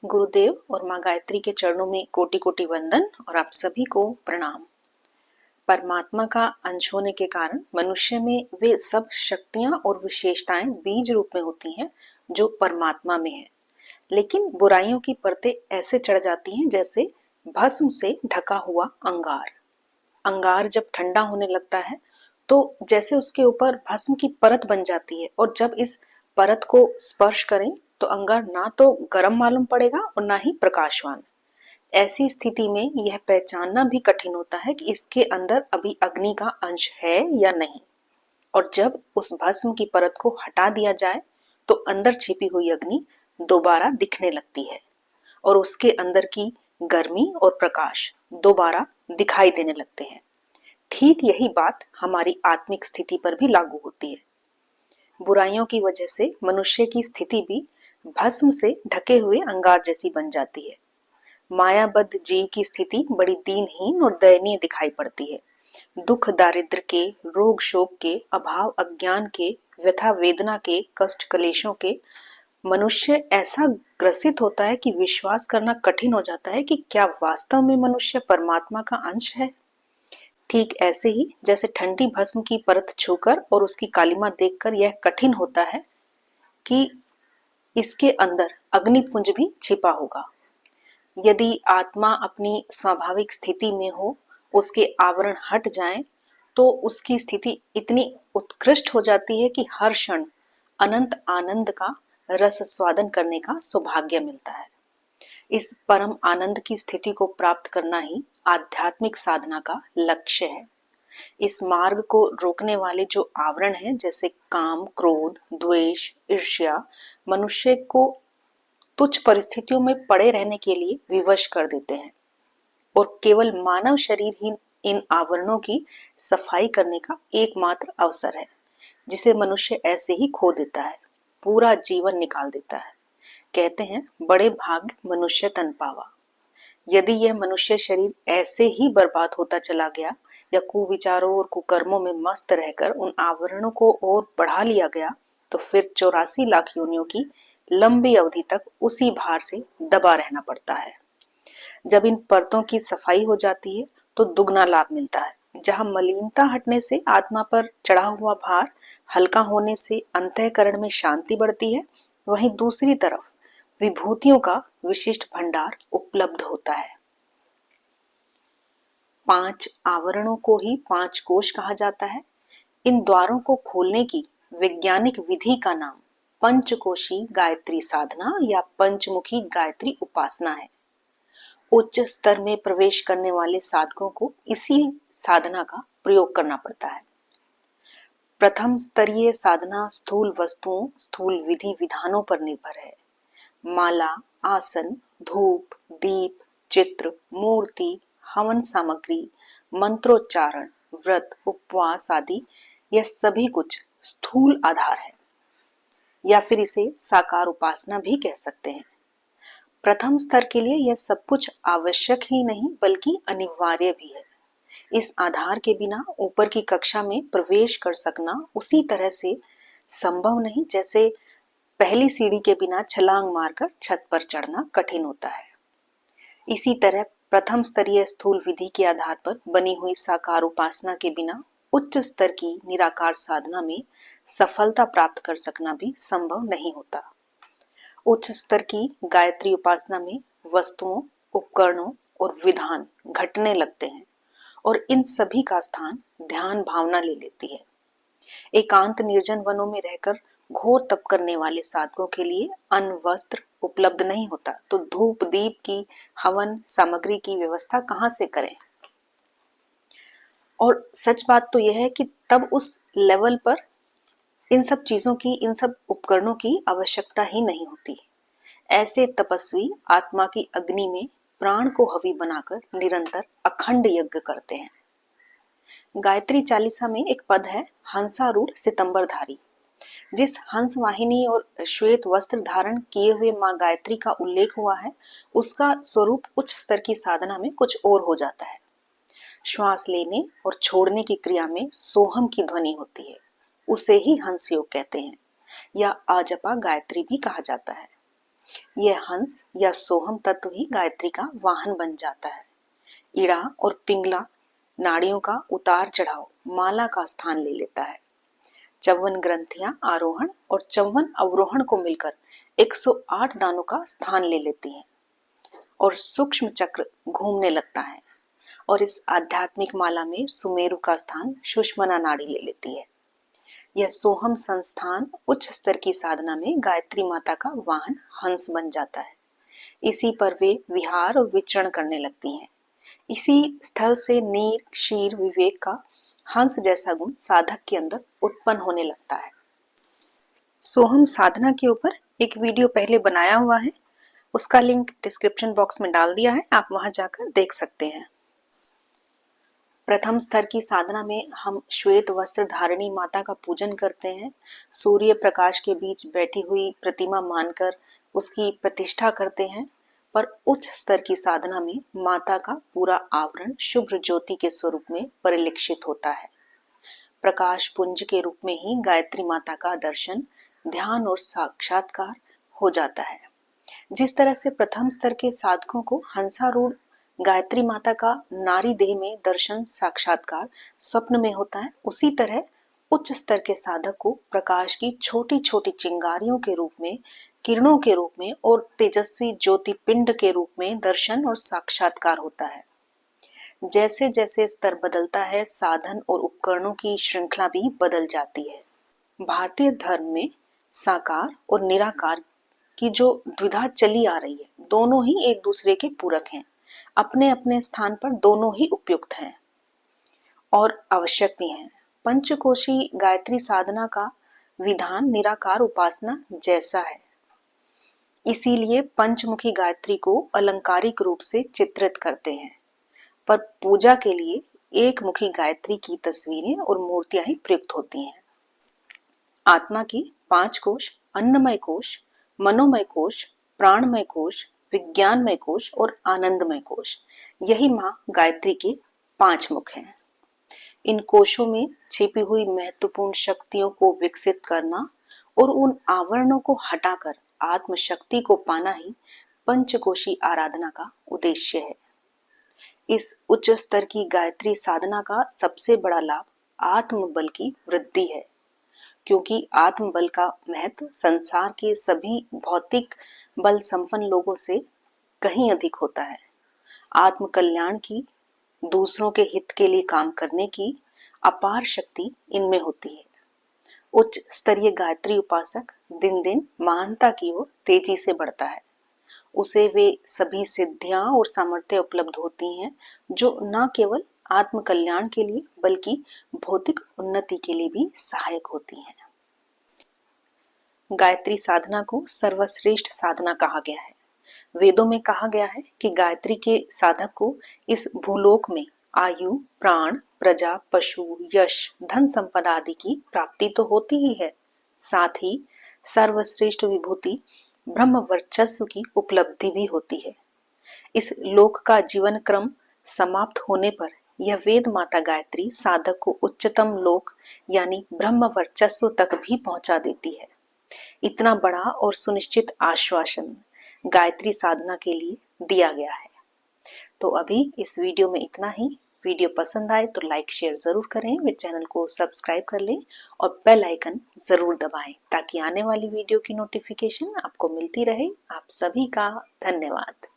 गुरुदेव और माँ गायत्री के चरणों में कोटि कोटि वंदन और आप सभी को प्रणाम। परमात्मा का अंश होने के कारण मनुष्य में वे सब शक्तियां और विशेषताएं बीज रूप में होती हैं जो परमात्मा में है, लेकिन बुराइयों की परतें ऐसे चढ़ जाती हैं जैसे भस्म से ढका हुआ अंगार। अंगार जब ठंडा होने लगता है तो जैसे उसके ऊपर भस्म की परत बन जाती है, और जब इस परत को स्पर्श करें तो अंगार ना तो गर्म मालूम पड़ेगा और ना ही प्रकाशवान। ऐसी स्थिति में यह पहचानना भी कठिन होता है कि इसके अंदर अभी अग्नि का अंश है या नहीं। और जब उस भस्म की परत को हटा दिया जाए तो अंदर छिपी हुई अग्नि दोबारा दिखने लगती है और उसके अंदर की गर्मी और प्रकाश दोबारा दिखाई देने लगते हैं। ठीक यही बात हमारी आत्मिक स्थिति पर भी लागू होती है। बुराइयों की वजह से मनुष्य की स्थिति भी भस्म से ढके हुए अंगार जैसी बन जाती है। मायाबद्ध जीव की स्थिति बड़ी दीनहीन और दयनीय दिखाई पड़ती है। दुख दारिद्र के, रोग शोक के, अभाव अज्ञान के, व्यथा वेदना के, कष्ट कलेशों के मनुष्य ऐसा ग्रसित होता है कि विश्वास करना कठिन हो जाता है कि क्या वास्तव में मनुष्य परमात्मा का अंश है। ठीक ऐसे ही जैसे ठंडी भस्म की परत छूकर और उसकी कालिमा देखकर यह कठिन होता है कि इसके अंदर अग्निपुंज भी छिपा होगा। यदि आत्मा अपनी स्वाभाविक स्थिति में हो, उसके आवरण हट जाएं, तो उसकी स्थिति इतनी उत्कृष्ट हो जाती है कि हर क्षण अनंत आनंद का रस स्वादन करने का सौभाग्य मिलता है। इस परम आनंद की स्थिति को प्राप्त करना ही आध्यात्मिक साधना का लक्ष्य है। इस मार्ग को रोकने वाले जो आवरण हैं, जैसे काम, क्रोध, द्वेष, ईर्ष्या, मनुष्य को तुच्छ परिस्थितियों में पड़े रहने के लिए विवश कर देते हैं। और केवल मानव शरीर ही इन आवरणों की सफाई करने का एकमात्र अवसर है, जिसे मनुष्य ऐसे ही खो देता है, पूरा जीवन निकाल देता है। कहते हैं, बड़े भाग्य मनुष्य तन पावा। यदि यह मनुष्य शरीर ऐसे ही बर्बाद होता चला गया या कुविचारों और कुकर्मों में मस्त रहकर उन आवरणों को और बढ़ा लिया गया, तो फिर 84 लाख योनियों की लंबी अवधि तक उसी भार से दबा रहना पड़ता है। जब इन परतों की सफाई हो जाती है तो दुगना लाभ मिलता है। जहां मलिनता हटने से आत्मा पर चढ़ा हुआ भार हल्का होने से अंतःकरण में शांति बढ़ती है, वहीं दूसरी तरफ विभूतियों का विशिष्ट भंडार उपलब्ध होता है। 5 आवरणों को ही 5 कोश कहा जाता है। इन द्वारों को खोलने की वैज्ञानिक विधि का नाम पंचकोशी गायत्री साधना या पंचमुखी गायत्री उपासना है। उच्च स्तर में प्रवेश करने वाले साधकों को इसी साधना का प्रयोग करना पड़ता है। प्रथम स्तरीय साधना स्थूल वस्तुओं, स्थूल विधि विधानों पर निर्भर है। माला, आसन, धूप, दीप, चित्र, मूर्ति, हवन सामग्री, मंत्रोच्चारण, व्रत, उपवास आदि यह सभी कुछ स्थूल आधार है, या फिर इसे साकार उपासना भी कह सकते हैं। प्रथम स्तर के लिए यह सब कुछ आवश्यक ही नहीं बल्कि अनिवार्य भी है। इस आधार के बिना ऊपर की कक्षा में प्रवेश कर सकना उसी तरह से संभव नहीं जैसे पहली सीढ़ी के बिना छलांग मारकर छत पर चढ़ना कठिन होता है। इसी तरह प्रथम स्तरीय स्थूल विधि के आधार पर बनी हुई साकार उपासना के बिना उच्च स्तर की निराकार साधना में सफलता प्राप्त कर सकना भी संभव नहीं होता। उच्च स्तर की गायत्री उपासना में वस्तुओं, उपकरणों और विधान घटने लगते हैं और इन सभी का स्थान ध्यान भावना ले लेती है। एकांत निर्जन वनों में रहकर घोर तप करने वाले साधकों के लिए अन्न वस्त्र उपलब्ध नहीं होता, तो धूप दीप की, हवन सामग्री की व्यवस्था कहां से करें। और सच बात तो यह है कि तब उस लेवल पर इन सब चीजों की, इन सब उपकरणों की आवश्यकता ही नहीं होती। ऐसे तपस्वी आत्मा की अग्नि में प्राण को हवि बनाकर निरंतर अखंड यज्ञ करते हैं। गायत्री चालीसा में एक पद है, हंसारूढ़ सितंबरधारी। जिस हंस वाहिनी और श्वेत वस्त्र धारण किए हुए मां गायत्री का उल्लेख हुआ है, उसका स्वरूप उच्च स्तर की साधना में कुछ और हो जाता है। श्वास लेने और छोड़ने की क्रिया में सोहम की ध्वनि होती है, उसे ही हंस योग कहते हैं, या अजपा गायत्री भी कहा जाता है। यह हंस या सोहम तत्व ही गायत्री का वाहन बन जाता है। इड़ा और पिंगला नाड़ियों का उतार चढ़ाव माला का स्थान ले लेता है। 54 ग्रंथियां आरोहण और 54 अवरोहण को मिलकर 108 दानों का स्थान ले लेती हैं और सूक्ष्म चक्र घूमने लगता है और इस आध्यात्मिक माला में सुमेरु का स्थान सुषुम्ना नाड़ी ले लेती है। यह सोहम संस्थान उच्च स्तर की साधना में गायत्री माता का वाहन हंस बन जाता है। इसी पर वे विहार और विचरण करने लगती हैं। इसी स्थल से नीर क्षीर विवेक का हंस जैसा गुण साधक के अंदर उत्पन्न होने लगता है। सोहम साधना के ऊपर एक वीडियो पहले बनाया हुआ है, उसका लिंक डिस्क्रिप्शन बॉक्स में डाल दिया है, आप वहां जाकर देख सकते हैं। प्रथम स्तर की साधना में हम श्वेत वस्त्र धारिणी माता का पूजन करते हैं। सूर्य प्रकाश के बीच बैठी हुई प्रतिमा मानकर उसकी प्रतिष्ठा करते हैं। पर उच्च स्तर की साधना में माता का पूरा आवरण शुभ्र ज्योति के स्वरूप में परिलक्षित होता है। प्रकाश पुंज के रूप में ही गायत्री माता का दर्शन, ध्यान और साक्षात्कार हो जाता है। जिस तरह से प्रथम स्तर के साधकों को हंसारूढ़ गायत्री माता का नारी देह में दर्शन साक्षात्कार स्वप्न में होता है, उसी तरह उच्च स्तर के साधक को प्रकाश की छोटी छोटी चिंगारियों के रूप में, किरणों के रूप में और तेजस्वी ज्योति पिंड के रूप में दर्शन और साक्षात्कार होता है। जैसे जैसे स्तर बदलता है, साधन और उपकरणों की श्रृंखला भी बदल जाती है। भारतीय धर्म में साकार और निराकार की जो द्विधा चली आ रही है, दोनों ही एक दूसरे के पूरक हैं। अपने अपने स्थान पर दोनों ही उपयुक्त हैं और आवश्यक भी हैं। पंचकोशी गायत्री साधना का विधान निराकार उपासना जैसा है। इसीलिए पंचमुखी गायत्री को अलंकारिक रूप से चित्रित करते हैं, पर पूजा के लिए एक मुखी गायत्री की तस्वीरें और मूर्तियां ही प्रयुक्त होती हैं। आत्मा की 5 कोश, अन्नमय कोश, मनोमय कोश, प्राणमय कोश, विज्ञानमय कोश और आनंदमय कोश, यही मां गायत्री के 5 मुख हैं। इन कोशों में छिपी हुई महत्वपूर्ण शक्तियों को विकसित करना और उन आवरणों को हटाकर आत्म शक्ति को पाना ही पंचकोशी आराधना का उद्देश्य है। इस उच्च स्तर की गायत्री साधना का सबसे बड़ा लाभ आत्म बल की वृद्धि है, क्योंकि आत्म बल का महत्व संसार के सभी भौतिक बल संपन्न लोगों से कहीं अधिक होता है। आत्म कल्याण की, दूसरों के हित के लिए काम करने की अपार शक्ति इनमें होती है। उच्च स्तरीय गायत्री उपासक दिन दिन महानता की ओर तेजी से बढ़ता है। उसे वे सभी सिद्धियां और सामर्थ्य उपलब्ध होती हैं जो न केवल आत्म कल्याण के लिए बल्कि भौतिक उन्नति के लिए भी सहायक होती हैं। गायत्री साधना को सर्वश्रेष्ठ साधना कहा गया है। वेदों में कहा गया है कि गायत्री के साधक को इस भूलोक में आयु, प्राण, प्रजा, पशु, यश, धन संपदा आदि की प्राप्ति तो होती ही है, साथ ही सर्वश्रेष्ठ विभूति ब्रह्म वर्चस्व की उपलब्धि भी होती है। इस लोक का जीवन क्रम समाप्त होने पर यह वेद माता गायत्री साधक को उच्चतम लोक यानी ब्रह्म वर्चस्व तक भी पहुंचा देती है। इतना बड़ा और सुनिश्चित आश्वासन गायत्री साधना के लिए दिया गया है। तो अभी इस वीडियो में इतना ही। वीडियो पसंद आए तो लाइक शेयर जरूर करें, मेरे चैनल को सब्सक्राइब कर लें और बेल आइकन जरूर दबाएं ताकि आने वाली वीडियो की नोटिफिकेशन आपको मिलती रहे। आप सभी का धन्यवाद।